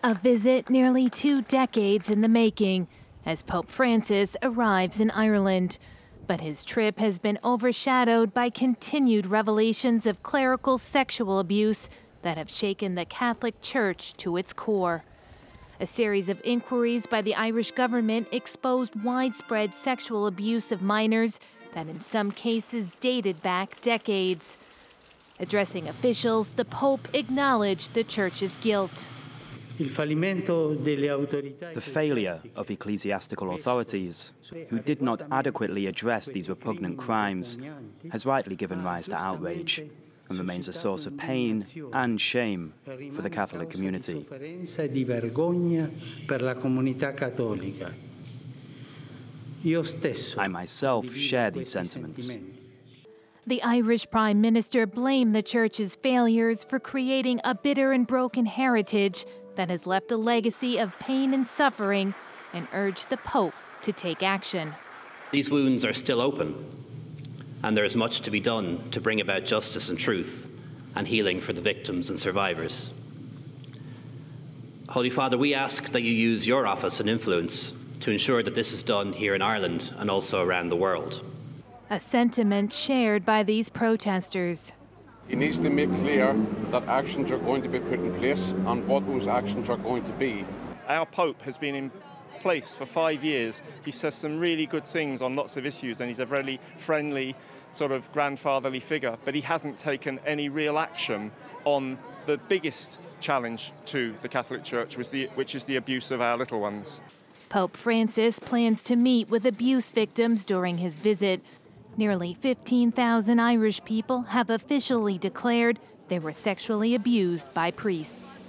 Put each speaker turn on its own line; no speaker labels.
A visit nearly 2 decades in the making as Pope Francis arrives in Ireland. But his trip has been overshadowed by continued revelations of clerical sexual abuse that have shaken the Catholic Church to its core. A series of inquiries by the Irish government exposed widespread sexual abuse of minors that in some cases dated back decades. Addressing officials, the Pope acknowledged the Church's guilt.
The failure of ecclesiastical authorities, who did not adequately address these repugnant crimes, has rightly given rise to outrage and remains a source of pain and shame for the Catholic community. I myself share these sentiments.
The Irish Prime Minister blamed the Church's failures for creating a bitter and broken heritage that has left a legacy of pain and suffering, and urged the Pope to take action.
These wounds are still open, and there is much to be done to bring about justice and truth and healing for the victims and survivors. Holy Father, we ask that you use your office and influence to ensure that this is done here in Ireland and also around the world.
A sentiment shared by these protesters.
He needs to make clear that actions are going to be put in place and what those actions are going to be.
Our Pope has been in place for 5 years. He says some really good things on lots of issues, and he's a very friendly, sort of grandfatherly figure, but he hasn't taken any real action on the biggest challenge to the Catholic Church, which is the abuse of our little ones.
Pope Francis plans to meet with abuse victims during his visit. Nearly 15,000 Irish people have officially declared they were sexually abused by priests.